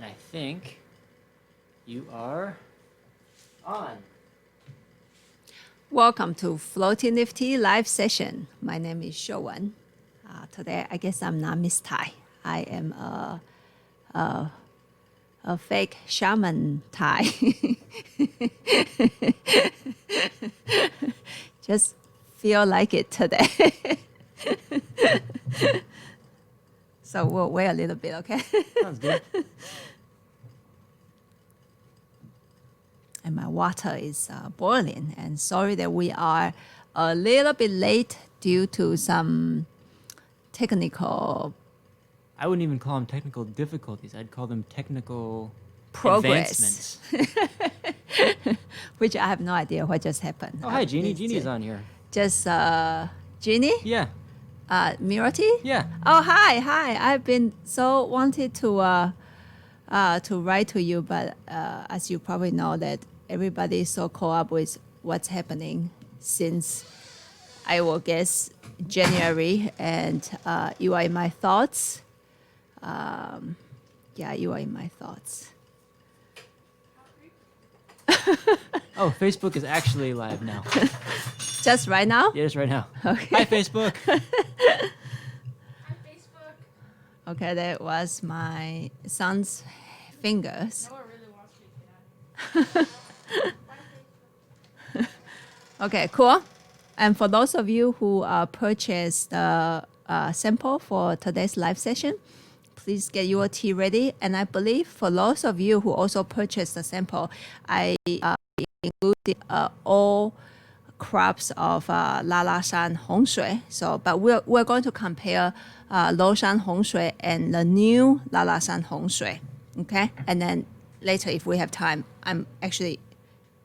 And I think you are on. Welcome to Floating Nifty live session. My name is Showan. Today, I guess I'm not Miss Thai. I am a fake shaman Thai. Just feel like it today. So we'll wait a little bit, okay? Sounds good. And my water is boiling. And sorry that we are a little bit late due to some technical I wouldn't even call them technical difficulties. I'd call them technical progress, advancements. which I have no idea what just happened. Oh, hi, Jeannie. It's Jeannie's on here. Just Jeannie? Yeah. Mirati? Yeah. Oh, hi. I've been so wanted to write to you, but as you probably know that everybody is so caught up with what's happening since, I will guess, January, and you are in my thoughts. Yeah, you are in my thoughts. Oh, Facebook is actually live now. Just right now? Yes, right now. Okay. Hi, Facebook. Hi, Facebook. Okay, that was my son's fingers. No one really wants me to. Bye, Facebook. Okay, cool. And for those of you who purchased the sample for today's live session, please get your tea ready. And I believe for those of you who also purchased the sample, I included all crops of Lalashan Hongshui. So, but we're going to compare Loshan Hongshui and the new Lalashan Hongshui. Okay, and then later, if we have time, I'm actually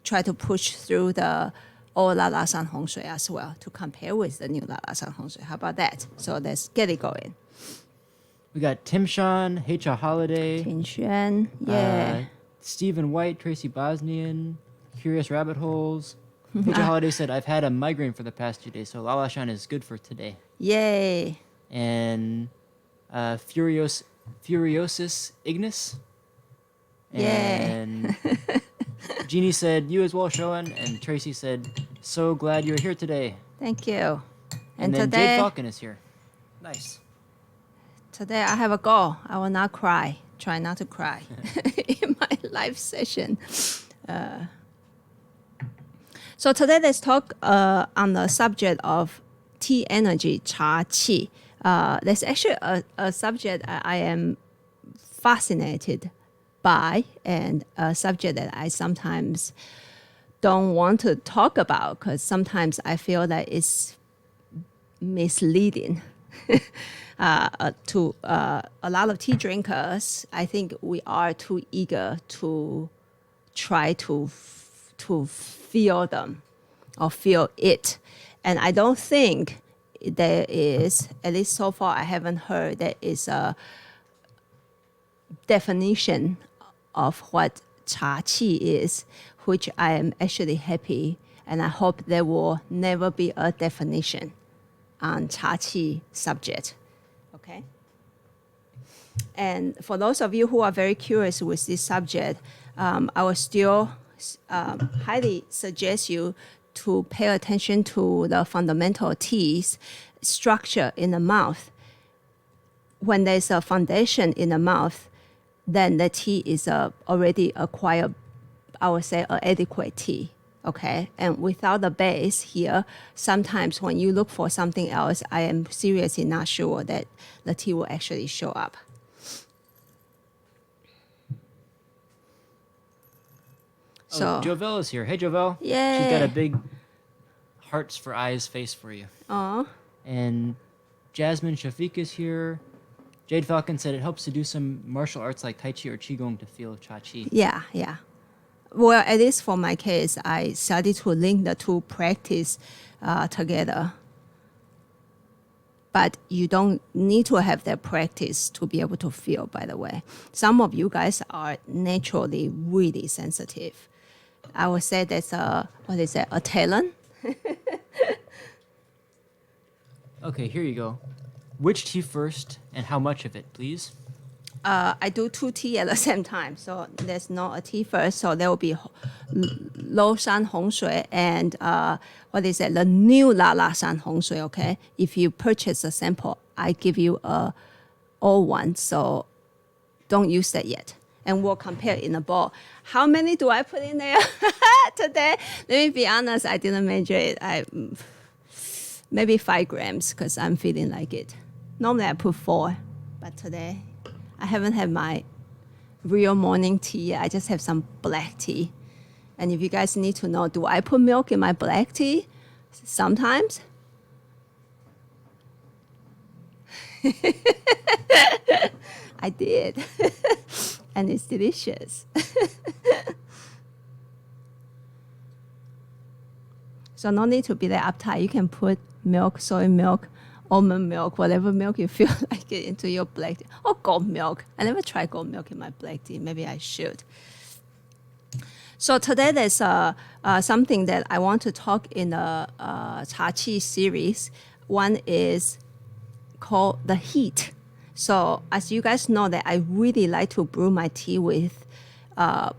try to push through the old Lalashan Hongshui as well to compare with the new Lalashan Hongshui. How about that? So let's get it going. We got Tim Sean, H.A. Holiday, Tin Xuan, yeah. Stephen White, Tracy Bosnian, Curious Rabbit Holes. H.A. Holiday said, I've had a migraine for the past 2 days, so Lalashan is good for today. Yay. And Furiosis Ignis. Yay. And Jeannie said, you as well, Showan. And Tracy said, so glad you're here today. Thank you. And then today, Jade Falcon is here. Nice. today I have a goal. I will not cry. Try not to cry in my live session. So today let's talk on the subject of tea energy, cha qi. That's actually a subject I am fascinated by, and a subject that I sometimes don't want to talk about because sometimes I feel that it's misleading. To a lot of tea drinkers, I think we are too eager to try to feel them or feel it. And I don't think there is, at least so far, I haven't heard there is a definition of what cha qi is, which I am actually happy, and I hope there will never be a definition on cha qi subject. Okay. And for those of you who are very curious with this subject, I will still highly suggest you to pay attention to the fundamental tea's structure in the mouth. When there's a foundation in the mouth, then the tea is already acquired, I would say, an adequate tea. Okay, and without the base here, sometimes when you look for something else, I am seriously not sure that the tea will actually show up. Oh, Jovel is here. Hey, Jovel. Yay. She's got a big hearts for eyes face for you. Aw. And Jasmine Shafiq is here. Jade Falcon said it helps to do some martial arts like Tai Chi or Qigong to feel Cha Chi. Yeah. Well, at least for my case, I started to link the two practice together. But you don't need to have that practice to be able to feel, by the way. Some of you guys are naturally really sensitive. I would say that's a talent. Okay, here you go. Which tea first and how much of it, please? I do 2 tea at the same time. So there's not a tea first. So there will be Loushan Hong Shui and what is it? The new La Shan Hong Shui. Okay, if you purchase a sample, I give you a old one. So don't use that yet. And we'll compare in a bowl. How many do I put in there today? Let me be honest, I didn't measure it. Maybe 5 grams because I'm feeling like it. Normally I put 4, but today I haven't had my real morning tea yet. I just have some black tea. And if you guys need to know, do I put milk in my black tea? Sometimes. I did. And it's delicious. So no need to be that uptight. You can put milk, soy milk, almond milk, whatever milk you feel like it into your black tea. Or goat milk. I never tried goat milk in my black tea. Maybe I should. So today there's something that I want to talk in the Cha Qi series. One is called the heat. So as you guys know that I really like to brew my tea with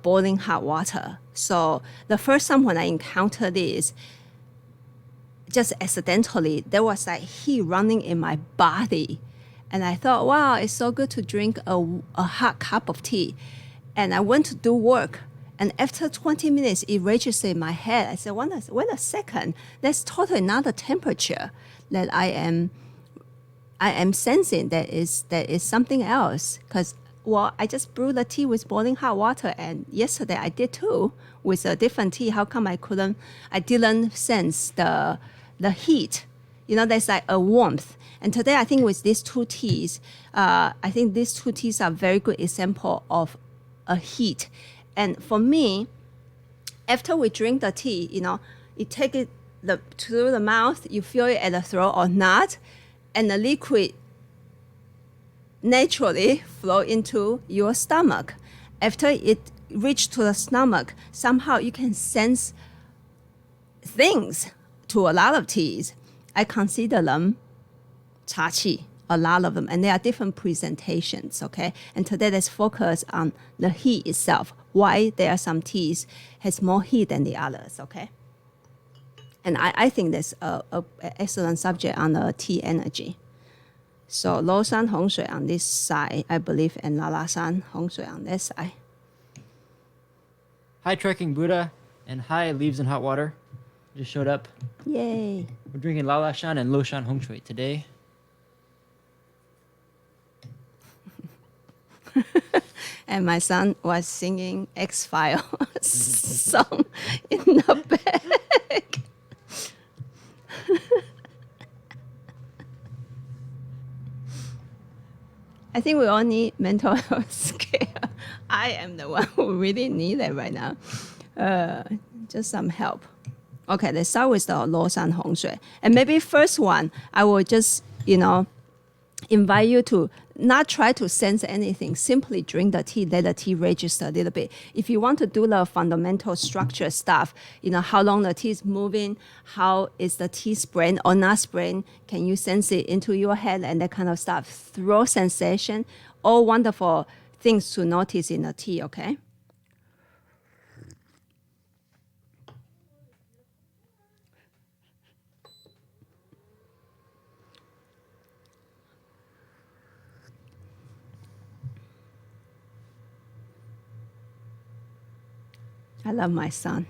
boiling hot water. So the first time when I encountered this, just accidentally, there was like heat running in my body. And I thought, wow, it's so good to drink a hot cup of tea. And I went to do work. And after 20 minutes, it registered in my head. I said, wait a second, that's totally not the temperature that I am sensing. That is something else. Because, well, I just brewed the tea with boiling hot water. And yesterday I did too with a different tea. How come I didn't sense the heat? You know, there's like a warmth. And today I think with these 2 teas, I think these 2 teas are very good example of a heat. And for me, after we drink the tea, you know, you take it through the mouth, you feel it at the throat or not, and the liquid naturally flow into your stomach. After it reaches to the stomach, somehow you can sense things to a lot of teas. I consider them Cha Qi, a lot of them, and there are different presentations, okay? And today let's focus on the heat itself, why there are some teas has more heat than the others, okay? And I think that's an excellent subject on the tea energy. So Loushan Hong Shui on this side, I believe, and Lashan Hong Shui on this side. Hi, Trekking Buddha, and hi, Leaves in Hot Water. Just showed up. Yay. We're drinking Lalashan and Loshan Hong Shui today. And my son was singing X-File song in the back. I think we all need mental health care. I am the one who really need it right now. Just some help. Okay, let's start with the Loushan Hong Shui. And maybe first one, I will just, invite you to not try to sense anything. Simply drink the tea, let the tea register a little bit. If you want to do the fundamental structure stuff, how long the tea is moving, how is the tea spraying or not spraying, can you sense it into your head and that kind of stuff. Throat sensation, all wonderful things to notice in the tea, okay? I love my son.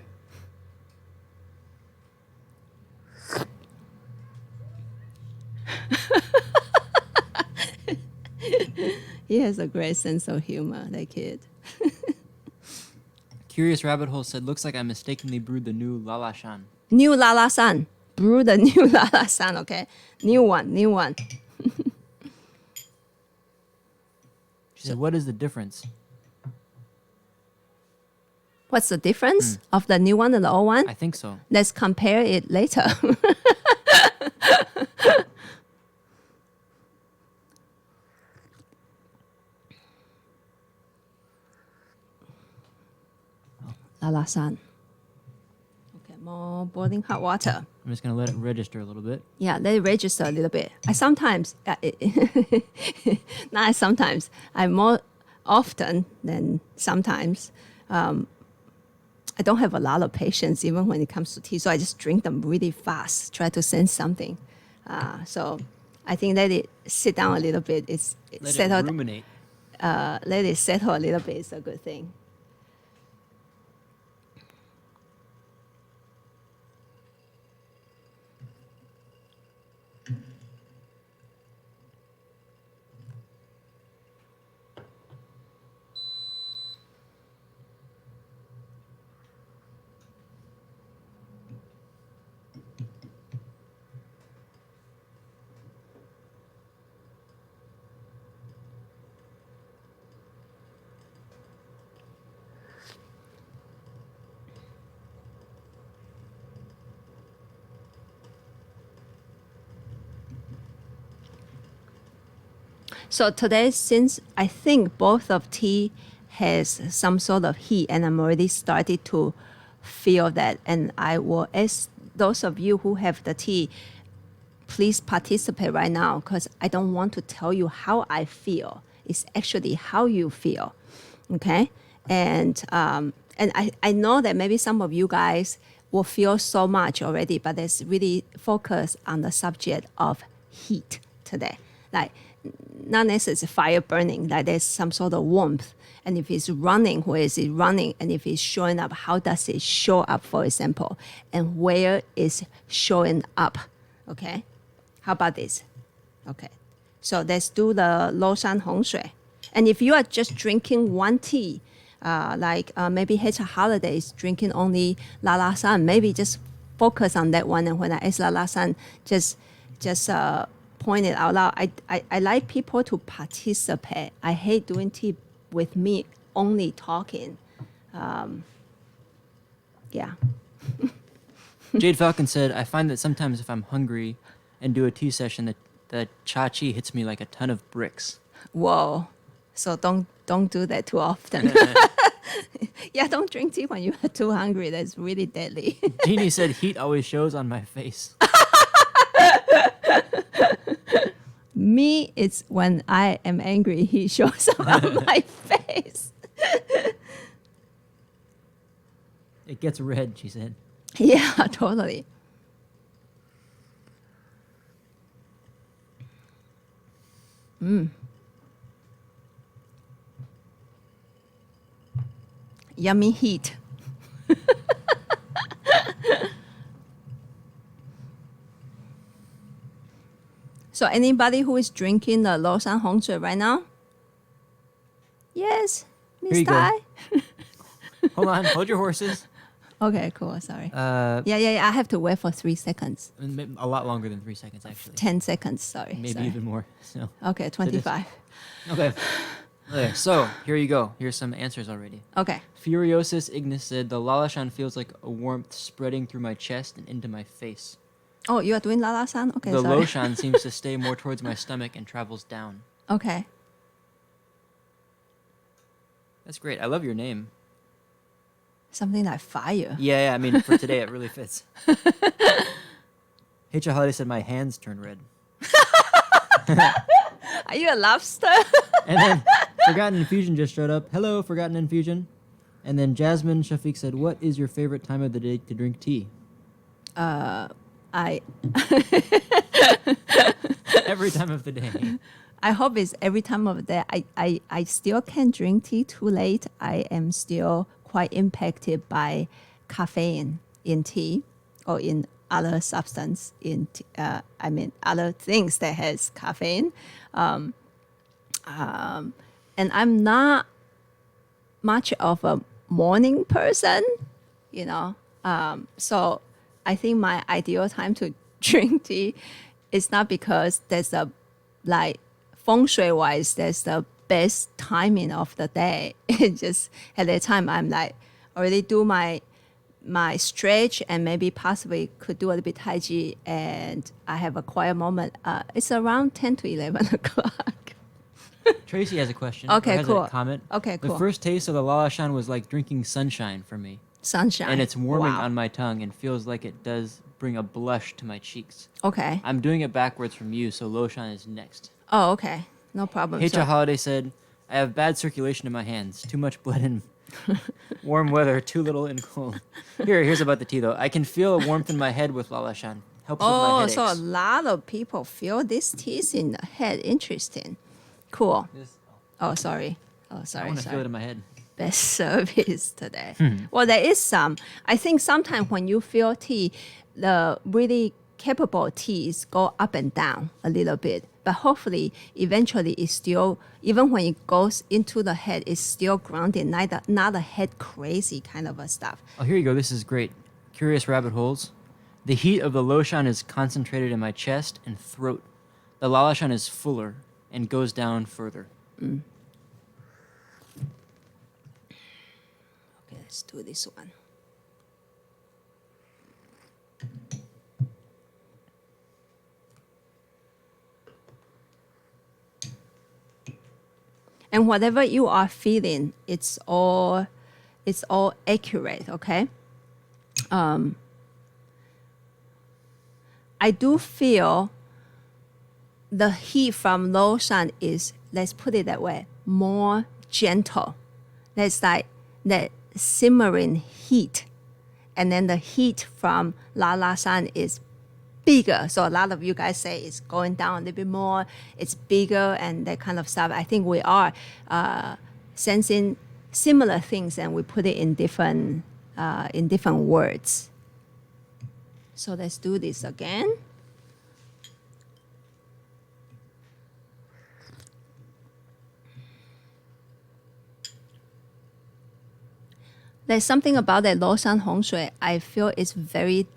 He has a great sense of humor, that kid. Curious Rabbit Hole said, looks like I mistakenly brewed the new Lalashan. New Lala San. Brew the new Lala San, okay? New one. She said, what is the difference? What's the difference of the new one and the old one? I think so. Let's compare it later. Lala San. Okay, more boiling hot water. I'm just gonna let it register a little bit. Yeah, let it register a little bit. I sometimes, not sometimes, I more often than sometimes. I don't have a lot of patience even when it comes to tea, so I just drink them really fast, try to sense something. So I think let it sit down a little bit. Let settled. it ruminate. Let it settle a little bit is a good thing. So today, since I think both of tea has some sort of heat, and I'm already started to feel that, and I will ask those of you who have the tea, please participate right now, because I don't want to tell you how I feel. It's actually how you feel, okay? And I know that maybe some of you guys will feel so much already, but let's really focus on the subject of heat today. Like, not necessarily fire burning, like there's some sort of warmth. And if it's running, where is it running? And if it's showing up, how does it show up, for example? And where is showing up, okay? How about this? Okay, so let's do the 崂山洪水. And if you are just drinking one tea, maybe H Holiday is drinking only La La San, maybe just focus on that one. And when I ask La La San, just point it out loud. I like people to participate. I hate doing tea with me only talking. Yeah. Jade Falcon said, I find that sometimes if I'm hungry and do a tea session, the cha-chi hits me like a ton of bricks. Whoa. So don't do that too often. Yeah, don't drink tea when you are too hungry. That's really deadly. Jeannie said, heat always shows on my face. Me, it's when I am angry, he shows up on my face. It gets red, she said. Yeah, totally. Yummy heat. So anybody who is drinking the 崂山洪水 right now? Yes, Here Miss you go. Tai. Hold on, hold your horses. Okay, cool. Sorry. Yeah. I have to wait for 3 seconds. A lot longer than 3 seconds, actually. 10 seconds. Sorry. Maybe sorry. even more. So. Okay, 25. Okay. Okay, so here you go. Here's some answers already. Okay. Furiosus Ignis said, the Lalashan feels like a warmth spreading through my chest and into my face. Oh, you are doing La La San? Okay, The sorry. Loshan seems to stay more towards my stomach and travels down. Okay. That's great. I love your name. Something like fire. Yeah, I mean, for today, it really fits. H. Holiday said, my hands turn red. Are you a lobster? And then Forgotten Infusion just showed up. Hello, Forgotten Infusion. And then Jasmine Shafiq said, what is your favorite time of the day to drink tea? Every time of the day. I hope it's every time of the day. I still can't drink tea too late. I am still quite impacted by caffeine in tea or in other substance other things that has caffeine. And I'm not much of a morning person, you know. So I think my ideal time to drink tea is not because there's a, like, feng shui wise, there's the best timing of the day. It's just at that time I'm like already do my stretch and maybe possibly could do a little bit Tai Chi and I have a quiet moment. It's around 10 to 11 o'clock. Tracy has a question. Okay, or has cool. A comment. Okay, cool. The first taste of the Lalashan was like drinking sunshine for me. Sunshine. And it's warming Wow. on my tongue and feels like it does bring a blush to my cheeks. Okay. I'm doing it backwards from you, so Loshan is next. Oh, okay. No problem. Heicha Holiday said, I have bad circulation in my hands. Too much blood in warm weather, too little in cold. Here's about the tea, though. I can feel a warmth in my head with Lalashan. Helps with my headaches. So a lot of people feel this teeth in the head. Interesting. Cool. Oh, sorry. Oh, I sorry. want to feel Sorry. it in my head. Best service today. Well, there is some. I think sometimes when you feel tea, the really capable teas go up and down a little bit. But hopefully, eventually, it's still, even when it goes into the head, it's still grounded, not a head crazy kind of a stuff. Oh, here you go. This is great. Curious rabbit holes. The heat of the Loshan is concentrated in my chest and throat. The Lalashan is fuller and goes down further. Okay, let's do this one. And whatever you are feeling, it's all accurate, okay? I do feel the heat from Loshan is, let's put it that way, more gentle. That's like that simmering heat. And then the heat from Lalashan is bigger. So a lot of you guys say it's going down a little bit more, it's bigger and that kind of stuff. I think we are sensing similar things and we put it in different words. So let's do this again. There's something about that Loshan Hongshui I feel is very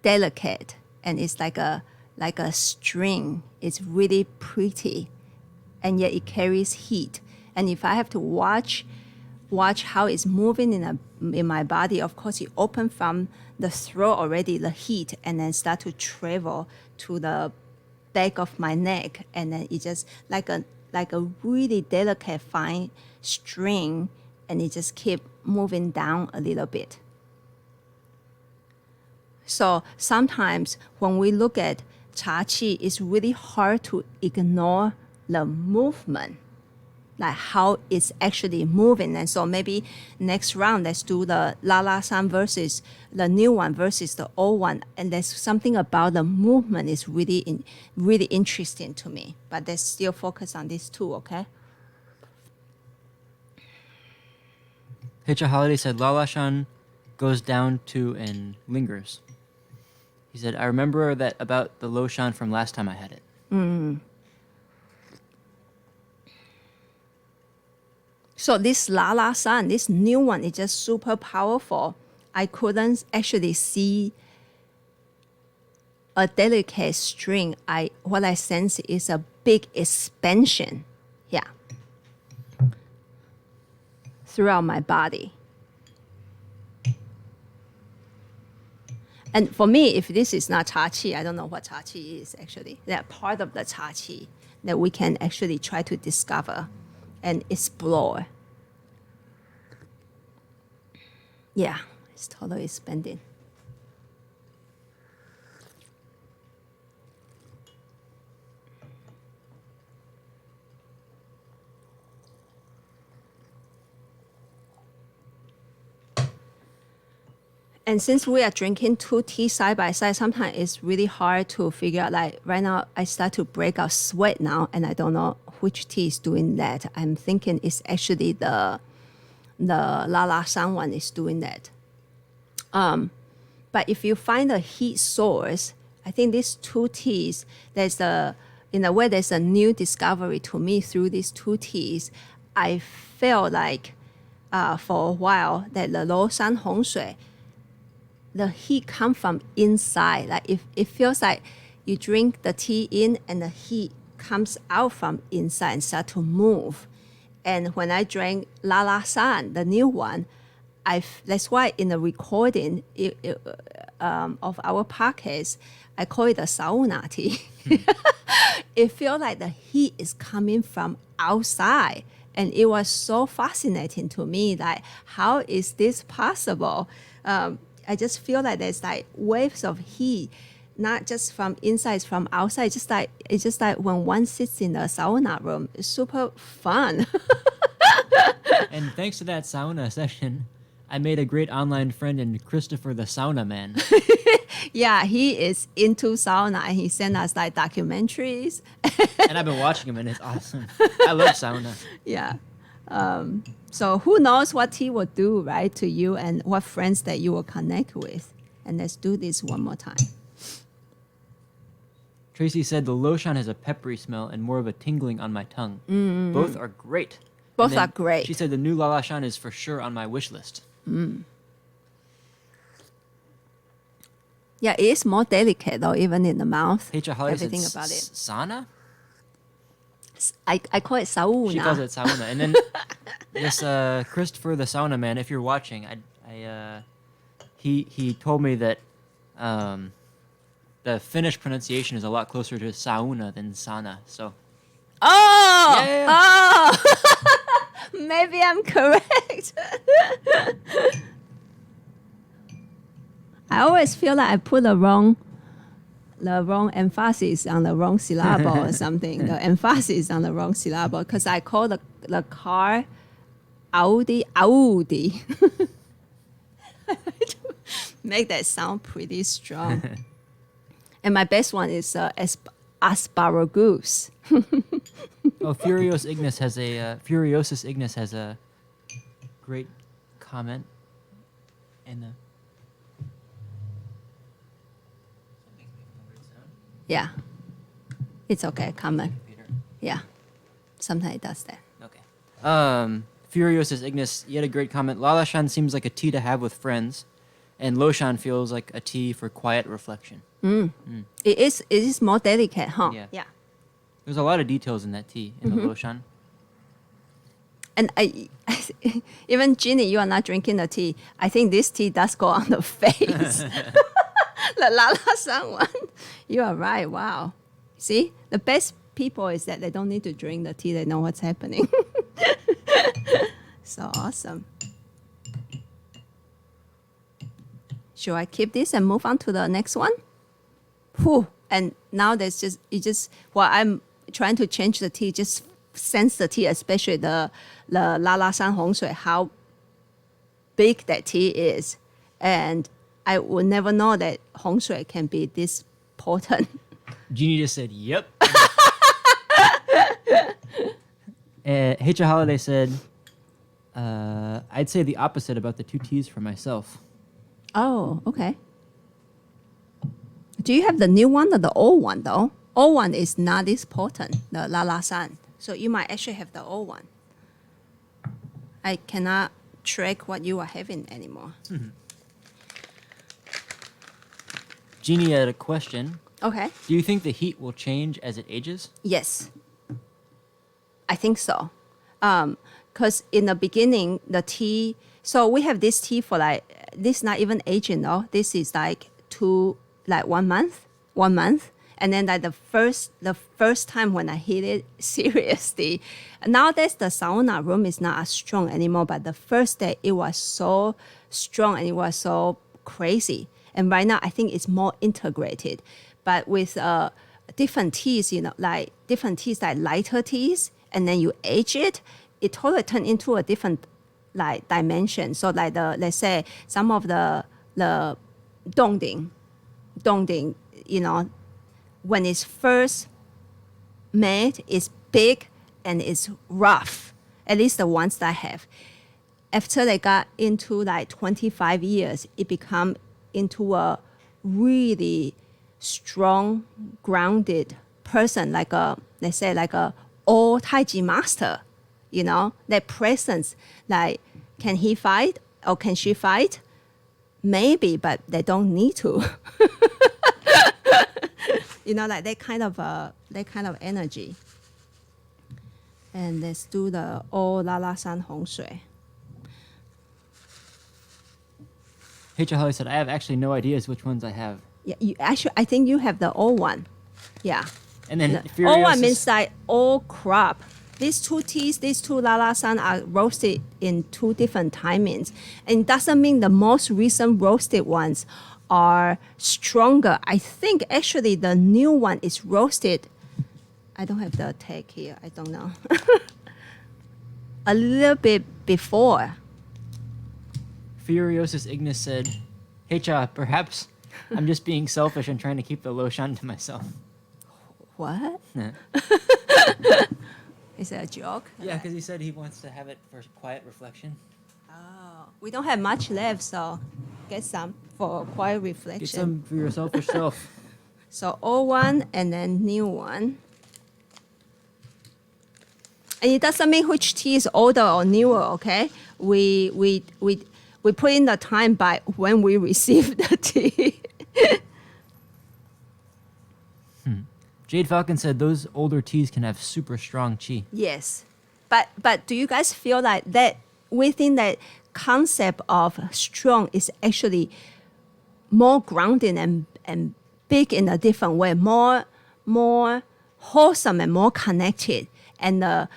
delicate and it's like a string. It's really pretty and yet it carries heat. And if I have to watch how it's moving in my body, of course it open from the throat already, the heat, and then start to travel to the back of my neck, and then it just like a really delicate fine string, and it just keep moving down a little bit. So sometimes when we look at Cha Qi, it's really hard to ignore the movement, like how it's actually moving. And so maybe next round, let's do the Lalashan versus the new one versus the old one. And there's something about the movement is really interesting to me. But let's still focus on these two, okay? Heicha Holiday said Lalashan goes down to and lingers. He said, I remember that about the Loshan from last time I had it. So this Lalashan, this new one, is just super powerful. I couldn't actually see a delicate string. What I sense is a big expansion, throughout my body. And for me, if this is not Cha Qi, I don't know what Cha Qi is actually. That part of the Cha Qi that we can actually try to discover and explore. Yeah, it's totally expanding. And since we are drinking two teas side by side, sometimes it's really hard to figure out. Like right now, I start to break out sweat now, and I don't know which tea is doing that. I'm thinking it's actually the Lalashan one is doing that. But if you find a heat source, I think these two teas, in a way, there's a new discovery to me through these two teas. I felt like for a while that the Loshan Hongshui, the heat comes from inside. Like if it feels like you drink the tea in and the heat comes out from inside and start to move. And when I drank Lalashan, the new one, that's why in the recording of our podcast, I call it a sauna tea. It feels like the heat is coming from outside. And it was so fascinating to me, like, how is this possible? I just feel like there's like waves of heat, not just from inside, from outside. It's just like when one sits in the sauna room, it's super fun. And thanks to that sauna session, I made a great online friend in Christopher the Sauna Man. Yeah, he is into sauna and he sent us like documentaries. And I've been watching him and it's awesome. I love sauna. Yeah. So who knows what he will do, right, to you and what friends that you will connect with. And let's do this one more time. Tracy said the lotion has a peppery smell and more of a tingling on my tongue. Both are great. Both And then are great. She said the new La Shan is for sure on my wish list. Yeah, it is more delicate though, even in the mouth. Hey, Holly Everything said about it. sauna? I call it sauna. She calls it sauna. And then this Christopher the Sauna Man, if you're watching, he told me that the Finnish pronunciation is a lot closer to sauna than sana. So Oh! Yeah. Oh! Maybe I'm correct. I always feel like I put the wrong emphasis on the wrong syllable or something. The emphasis on the wrong syllable because I call the car Audi. Make that sound pretty strong. And my best one is asparagus. Oh, Furiosus Ignis has a great comment. And Yeah. It's okay, comment. Yeah. Sometimes it does that. okay. Furiosus Ignis, you had a great comment. Lalashan seems like a tea to have with friends, and Loshan feels like a tea for quiet reflection. It is more delicate, huh? Yeah. There's a lot of details in that tea, in the Loshan. And even Ginny, you are not drinking the tea. I think this tea does go on the face. The Lala San one. You are right. Wow. See, the best people is that they don't need to drink the tea. They know what's happening. So awesome. Should I keep this and move on to the next one? Whew. And now there's I'm trying to change the tea, just sense the tea, especially the Lala San Hong Shui, how big that tea is. And I would never know that Hong Shui can be this potent. Jeannie just said, yep. Hitcha Holiday said, I'd say the opposite about the two teas for myself. Oh, okay. Do you have the new one or the old one, though? Old one is not this potent, the Lala San. So you might actually have the old one. I cannot track what you are having anymore. Jeannie had a question. Okay. Do you think the heat will change as it ages? Yes. I think so. Because in the beginning, the tea, so we have this tea for like, this not even aging, no? This is like 1 month. And then like the first time when I hit it seriously, nowadays the sauna room is not as strong anymore, but the first day it was so strong and it was so crazy. And right now I think it's more integrated. But with different teas, like different teas, like lighter teas, and then you age it, it totally turns into a different like dimension. So like let's say some of the dongding, when it's first made, it's big and it's rough. At least the ones that I have. After they got into like 25 years, it become into a really strong, grounded person, like let's say like a old Tai Chi master, that presence, like can he fight or can she fight? Maybe, but they don't need to. Like that kind of energy. And let's do the old Lala San Hong Shui. Hitcha Holly said, I have actually no ideas which ones I have. Yeah, I think you have the old one. Yeah. And then Old one means like old crop. these two teas, these two lalasan are roasted in two different timings. And it doesn't mean the most recent roasted ones are stronger. I think actually the new one is roasted. I don't have the tag here. I don't know. A little bit before. Furiosus Ignis said, "Hey Cha, perhaps I'm just being selfish and trying to keep the Loshan to myself." What? Yeah, Is it a joke? because he said he wants to have it for quiet reflection. Oh, we don't have much left, so get some for quiet reflection. Get some for your selfish self. So old one and then new one. And it doesn't mean which tea is older or newer, okay? We put in the time by when we receive the tea. Jade Falcon said those older teas can have super strong chi. Yes. But do you guys feel like that within that concept of strong is actually more grounded and big in a different way, more wholesome and more connected? And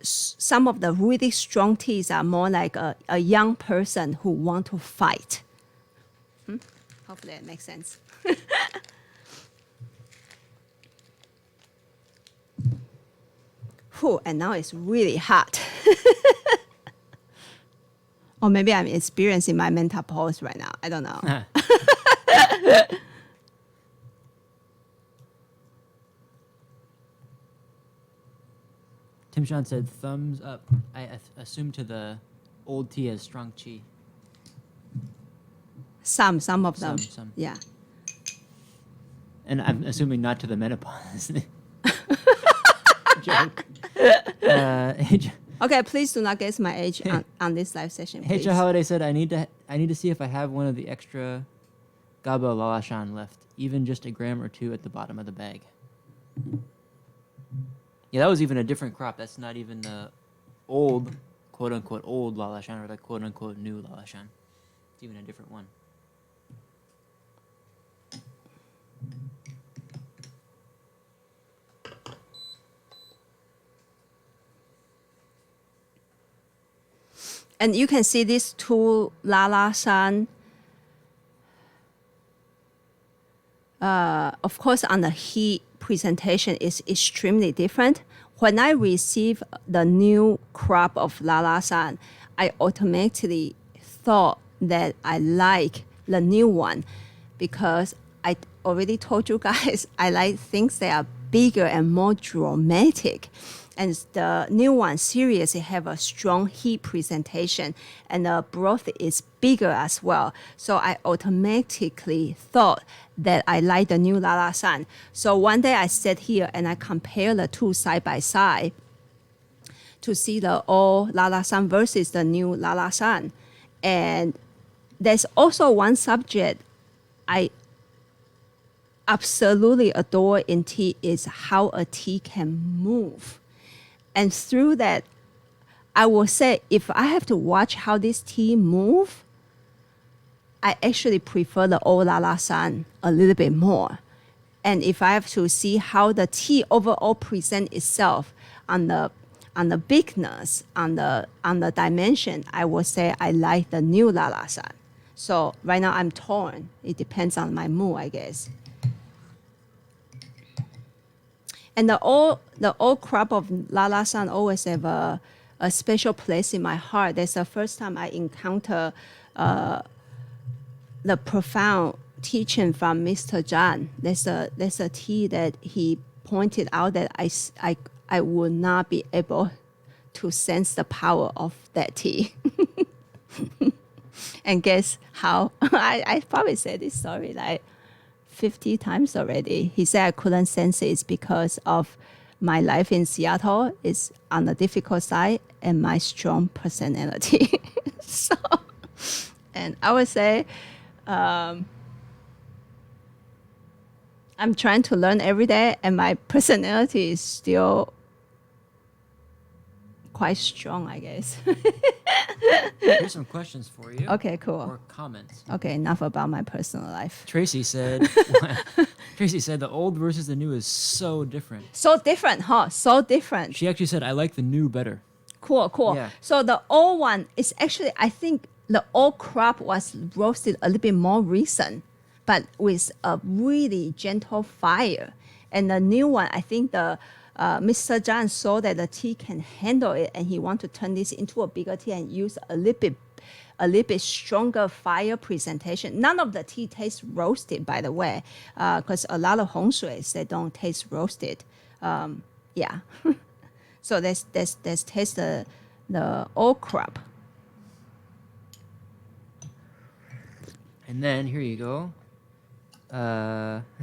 some of the really strong teas are more like a young person who want to fight. Hopefully that makes sense. Whew, and now it's really hot. Or maybe I'm experiencing my mental pulse right now. I don't know. Tim Sean said thumbs up. I assume to the old tea as strong chi. Some of them. Some. Yeah. And I'm assuming not to the menopause. Joke. Okay, please do not guess my age on this live session, please. H. Holiday said, I need to see if I have one of the extra Gaba Lalashan left, even just a gram or two at the bottom of the bag. Yeah, that was even a different crop. That's not even the old, quote-unquote, old Lalashan or the quote-unquote new Lalashan. It's even a different one. And you can see these two Lalashan. Of course, on the heat presentation is extremely different. When I receive the new crop of Lalashan, I automatically thought that I like the new one because I already told you guys I like things that are bigger and more dramatic. And the new one seriously have a strong heat presentation and the broth is bigger as well. So I automatically thought that I like the new Lalasan. So one day I sat here and I compare the two side by side to see the old Lalasan versus the new Lalasan. And there's also one subject I absolutely adore in tea is how a tea can move. And through that, I will say if I have to watch how this tea move, I actually prefer the old Lalasan a little bit more. And if I have to see how the tea overall present itself on the bigness, on the dimension, I will say I like the new Lalasan. So right now I'm torn. It depends on my mood, I guess. And the old crop of Lalasan always have a special place in my heart. That's the first time I encounter the profound teaching from Mr. John. There's a tea that he pointed out that I would not be able to sense the power of that tea. And guess how? I probably said this story like 50 times already. He said I couldn't sense it. It's because of my life in Seattle is on the difficult side and my strong personality. So, and I would say I'm trying to learn every day and my personality is still quite strong, I guess. Here's some questions for you. Okay, cool. Or comments. Okay, enough about my personal life. Tracy said, Tracy said the old versus the new is so different. So different, huh? So different. She actually said, I like the new better. Cool. Yeah. So the old one is actually, I think the old crop was roasted a little bit more recent, but with a really gentle fire. And the new one, I think the Mr. John saw that the tea can handle it, and he want to turn this into a bigger tea and use a little bit stronger fire presentation. None of the tea tastes roasted, by the way, because a lot of Hong Shuis, they don't taste roasted. Yeah. So let's taste the old crop. And then here you go.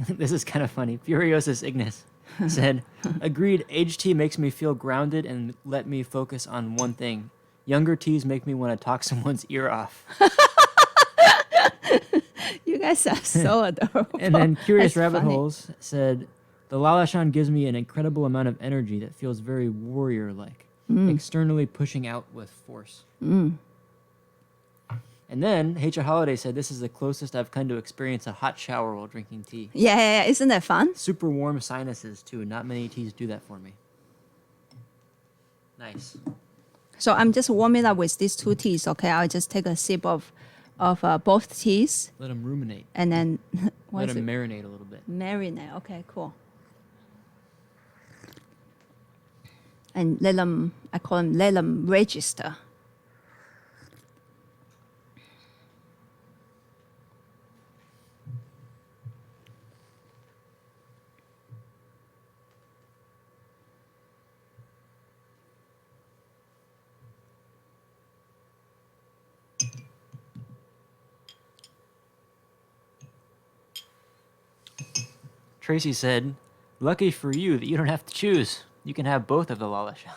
This is kind of funny. Furiosus Ignis said, agreed, aged tea makes me feel grounded and let me focus on one thing. Younger teas make me want to talk someone's ear off. You guys are so adorable. And then Curious That's Rabbit funny. Holes said, the Lalashan gives me an incredible amount of energy that feels very warrior-like, externally pushing out with force. And then H.R. Holiday said, this is the closest I've come to experience a hot shower while drinking tea. Yeah. Isn't that fun? Super warm sinuses, too. Not many teas do that for me. Nice. So I'm just warming up with these two teas, okay? I'll just take a sip of both teas, Let them ruminate. and then Let them marinate a little bit. marinate. Okay, cool. And let them register. Tracy said, lucky for you that you don't have to choose. You can have both of the Lalashan.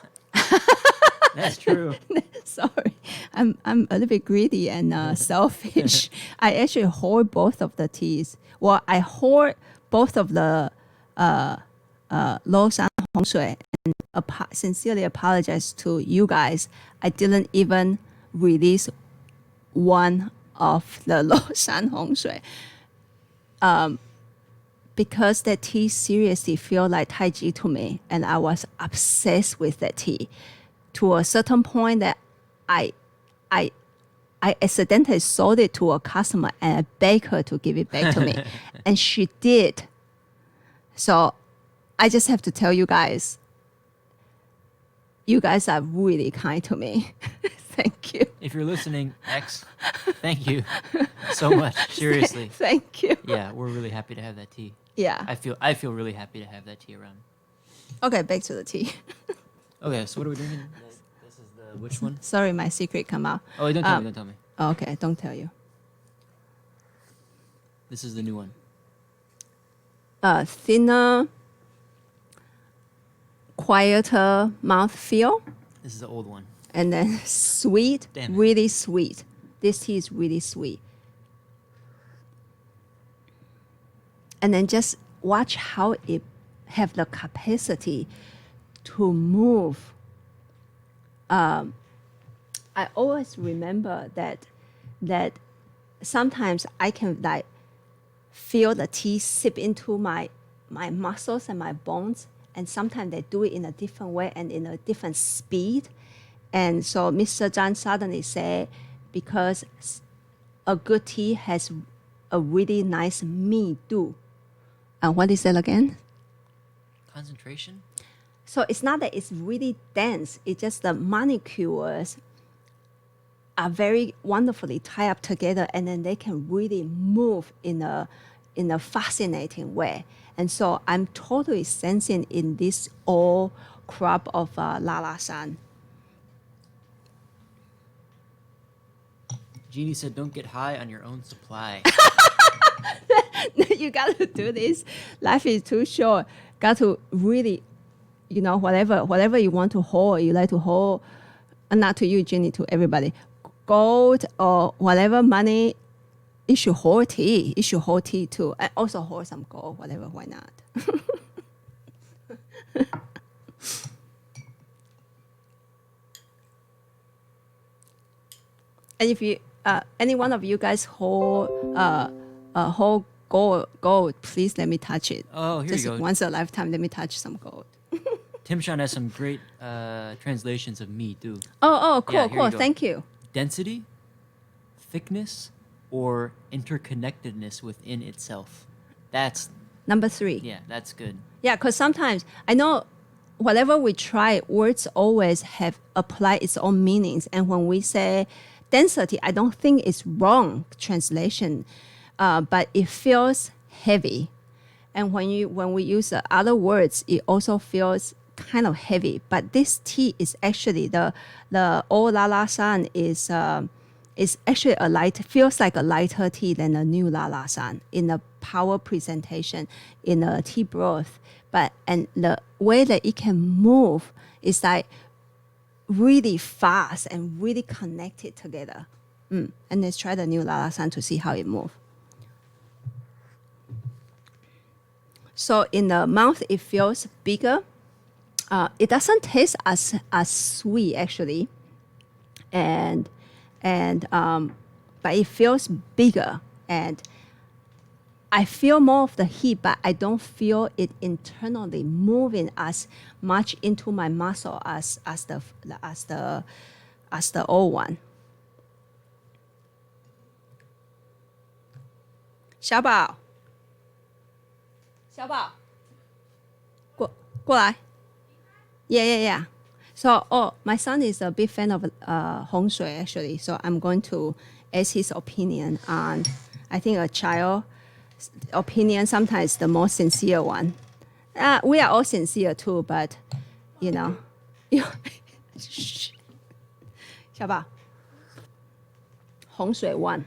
That's true. Sorry, I'm a little bit greedy and selfish. I actually hoard both of the teas. Well, I hoard both of the Lo Shan Hong Shui, and sincerely apologize to you guys. I didn't even release one of the Lo Shan Hong Shui. Because that tea seriously feel like Tai Chi to me, and I was obsessed with that tea to a certain point that I accidentally sold it to a customer and I begged her to give it back to me, and she did. So I just have to tell you guys are really kind to me. Thank you. If you're listening, X, thank you so much. Seriously. Thank you. Yeah, we're really happy to have that tea. Yeah. I feel really happy to have that tea around. Okay, back to the tea. Okay, so what are we drinking? This is the which one? Sorry, my secret come out. Oh, don't tell me. Don't tell me. Okay, don't tell you. This is the new one. Thinner, quieter mouthfeel, This is the old one. and then sweet, Damn it. really sweet. This tea is really sweet. And then just watch how it have the capacity to move. I always remember that sometimes I can like feel the tea sip into my muscles and my bones, and sometimes they do it in a different way and in a different speed. And so Mr. John suddenly said, because a good tea has a really nice me do. And what is that again? Concentration? So it's not that it's really dense. It's just the molecules are very wonderfully tied up together, and then they can really move in a fascinating way. And so I'm totally sensing in this old crop of Lalashan. Jeannie said, don't get high on your own supply. You got to do this. Life is too short. Got to really, whatever you want to hold, you like to hold, not to you, Jenny, to everybody. Gold or whatever money, you should hold tea. You should hold tea too. And also hold some gold, whatever, why not? And if you, any one of you guys hold gold, please let me touch it. Oh, here Just you go. once a lifetime, let me touch some gold. Tim Sean has some great translations of me too. Oh, cool, Yeah, here cool. you go. Thank you. Density, thickness, or interconnectedness within itself. That's Number 3. yeah, that's good. Yeah, because sometimes I know whatever we try, words always have apply its own meanings. And when we say density, I don't think it's wrong translation, but it feels heavy. And when we use other words, it also feels kind of heavy. But this T is actually the O La La San is actually a light, feels like a lighter T than the new La La San in the power presentation in the T broth. And the way that it can move is like really fast and really connected together. And let's try the new La La San to see how it moves. So in the mouth, it feels bigger. It doesn't taste as sweet actually, but it feels bigger, and I feel more of the heat, but I don't feel it internally moving as much into my muscle as the old one. 小宝，小宝，过来。Yeah. So, my son is a big fan of 洪水 actually. So I'm going to ask his opinion on, I think a child opinion sometimes the most sincere one. We are all sincere too, but you know, 小宝，洪水 one.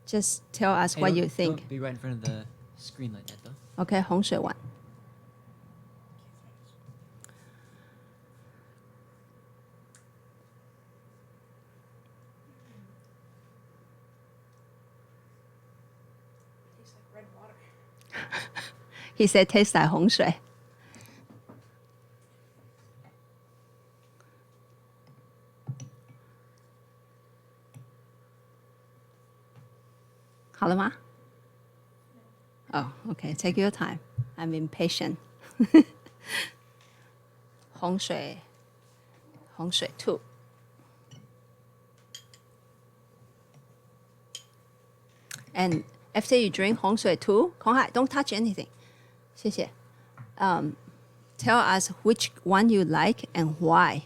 Just tell us what you think. Don't be right in front of the screen like that though. Okay, 洪水 one. Tastes like red water. He said tastes like 洪水. Halama? Oh, okay. Take your time. I'm impatient. 洪水 2. And after you drink 洪水 2, 孔海, don't touch anything. 谢谢. Tell us which one you like and why.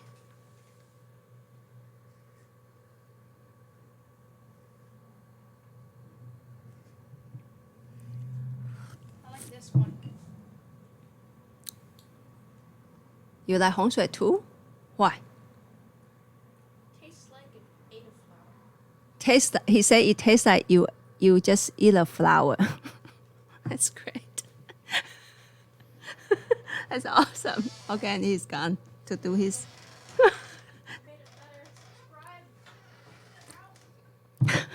I like this one. You like 洪水 2? Why? Tastes like an ate of flour. He said it tastes like you just eat a flower. That's great. That's awesome. Okay, and he's gone to do his. Made it better. Subscribe.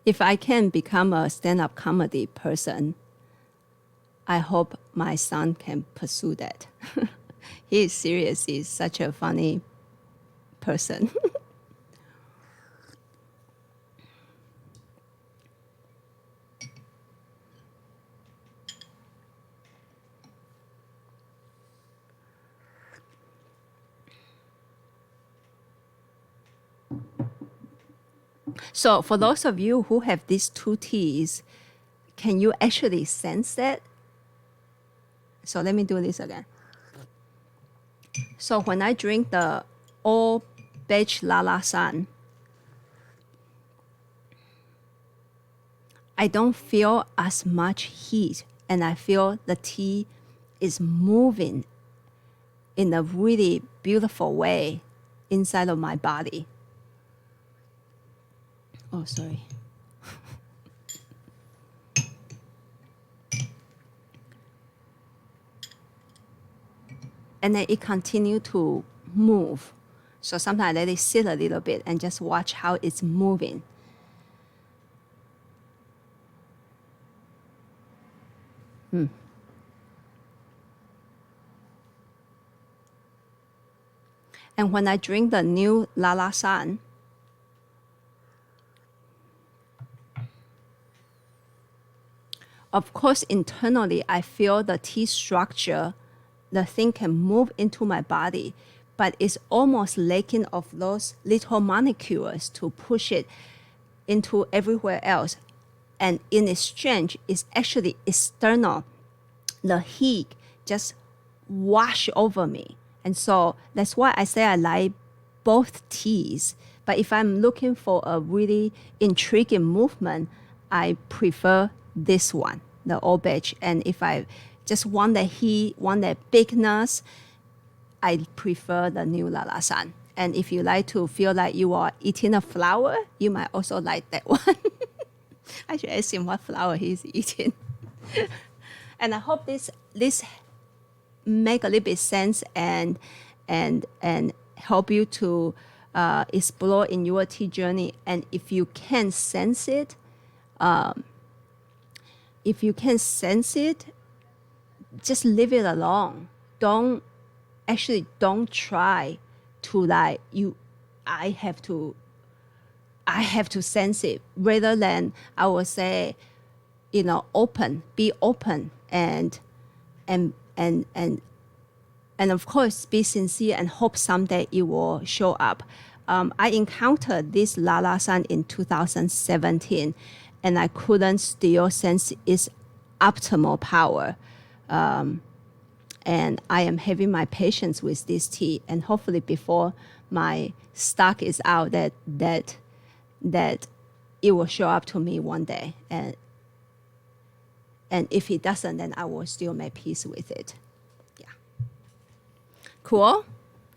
If I can become a stand-up comedy person, I hope my son can pursue that. He is serious. He's such a funny person. So for those of you who have these two T's, can you actually sense that? So let me do this again. So when I drink the all beige La La San, I don't feel as much heat, and I feel the tea is moving in a really beautiful way inside of my body. Oh, sorry. And then it continues to move. So sometimes I let it sit a little bit and just watch how it's moving. And when I drink the new Lala San, of course, internally, I feel the tea structure, the thing can move into my body, but it's almost lacking of those little molecules to push it into everywhere else. And in exchange, it's actually external. The heat just wash over me. And so that's why I say I like both teas. But if I'm looking for a really intriguing movement, I prefer this one, the Old Beige. And if I just want the heat, want that bigness, I prefer the new Lala San. And if you like to feel like you are eating a flower, you might also like that one. I should ask him what flower he's eating. And I hope this make a little bit sense and help you to explore in your tea journey. And if you can sense it, just leave it alone. Don't try to like you. I have to sense it, rather than I would say, be open and of course be sincere and hope someday it will show up. I encountered this Lala San in 2017, and I couldn't still sense its optimal power. And I am having my patience with this tea, and hopefully before my stock is out, that it will show up to me one day. And if it doesn't, then I will still make peace with it. Yeah. Cool?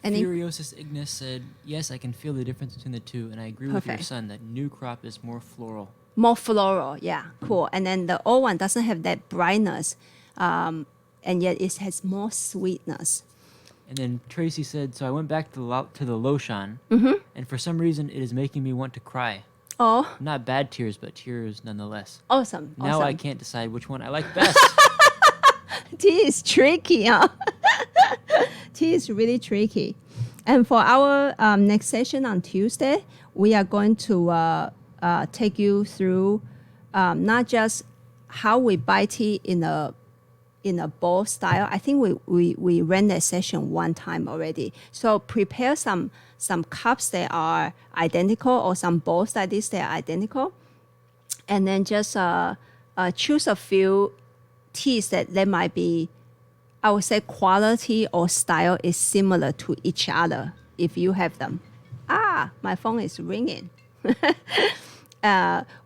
Furiosus Ignis said, yes, I can feel the difference between the two, and I agree with your Perfect. son that new crop is more floral. More floral, yeah, cool. And then the old one doesn't have that brightness, and yet it has more sweetness. And then Tracy said, so I went back to the Loshan, and for some reason it is making me want to cry. Oh, Not bad tears, but tears nonetheless. awesome. Now awesome. I can't decide which one I like best. Tea is tricky, huh? Tea is really tricky. And for our next session on Tuesday, we are going to take you through not just how we buy tea in a bowl style. I think we ran that session one time already. So prepare some cups that are identical, or some bowls like this that are identical, and then just choose a few teas that they might be, I would say, quality or style is similar to each other if you have them. My phone is ringing.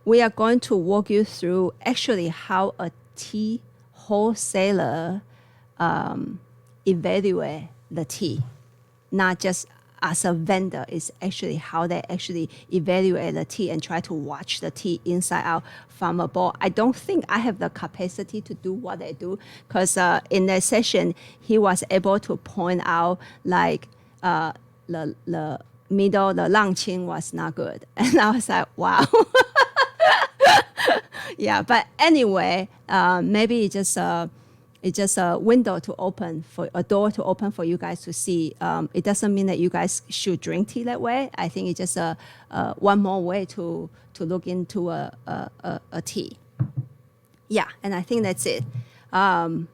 We are going to walk you through actually how a tea wholesaler evaluate the tea, not just as a vendor. It's actually how they actually evaluate the tea and try to watch the tea inside out from a bowl. I don't think I have the capacity to do what they do, because in that session he was able to point out like the middle, the langqing was not good, and I was like, wow. Yeah, but anyway, maybe it's just a window to open, for a door to open for you guys to see. It doesn't mean that you guys should drink tea that way. I think it's just one more way to look into a tea. Yeah, and I think that's it. And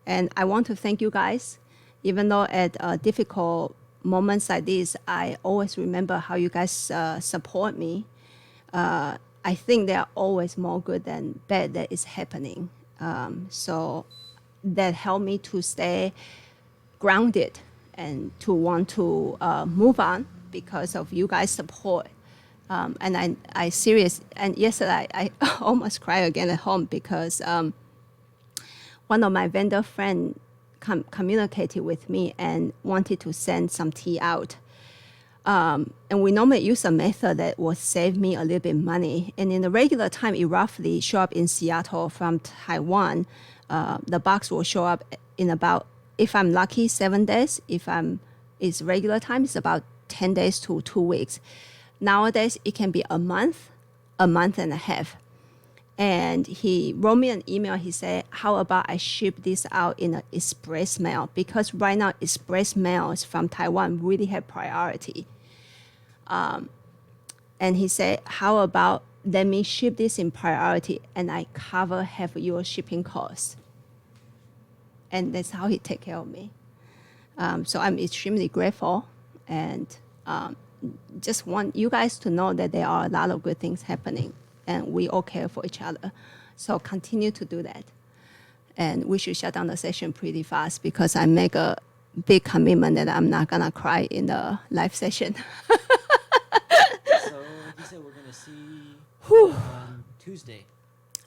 I want to thank you guys. Even though at difficult moments like this, I always remember how you guys support me. I think there are always more good than bad that is happening. So that helped me to stay grounded and to want to move on because of you guys' support. And I serious. And yesterday I almost cried again at home because one of my vendor friend communicated with me and wanted to send some tea out. And we normally use a method that will save me a little bit of money. And in the regular time, it roughly show up in Seattle from Taiwan. The box will show up in about, if I'm lucky, 7 days. If it's regular time, it's about 10 days to 2 weeks. Nowadays, it can be a month and a half. And he wrote me an email. He said, how about I ship this out in an express mail? Because right now, express mails from Taiwan really have priority. And he said, how about let me ship this in priority and I cover half your shipping costs. And that's how he take care of me. So I'm extremely grateful, and just want you guys to know that there are a lot of good things happening, and we all care for each other. So continue to do that. And we should shut down the session pretty fast because I make a big commitment that I'm not gonna cry in the live session. So, like you said, we're gonna see on Tuesday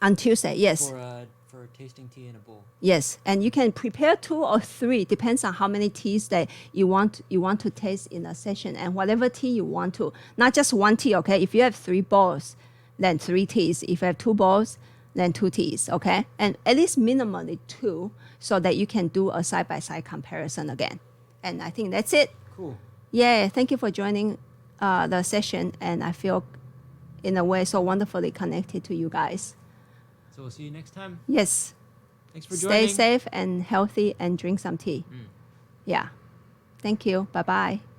On Tuesday, yes. for tasting tea in a bowl. Yes, and you can prepare 2 or 3, depends on how many teas that you want to taste in a session, and whatever tea you want to, not just one tea, okay? If you have 3 bowls, then 3 teas. If you have 2 bowls, then 2 teas, okay? And at least minimally 2, so that you can do a side-by-side comparison again. And I think that's it. Cool. Yeah, thank you for joining the session, and I feel in a way so wonderfully connected to you guys. So we'll see you next time. Yes. Thanks for joining. Stay safe and healthy and drink some tea. Yeah. Thank you. Bye-bye.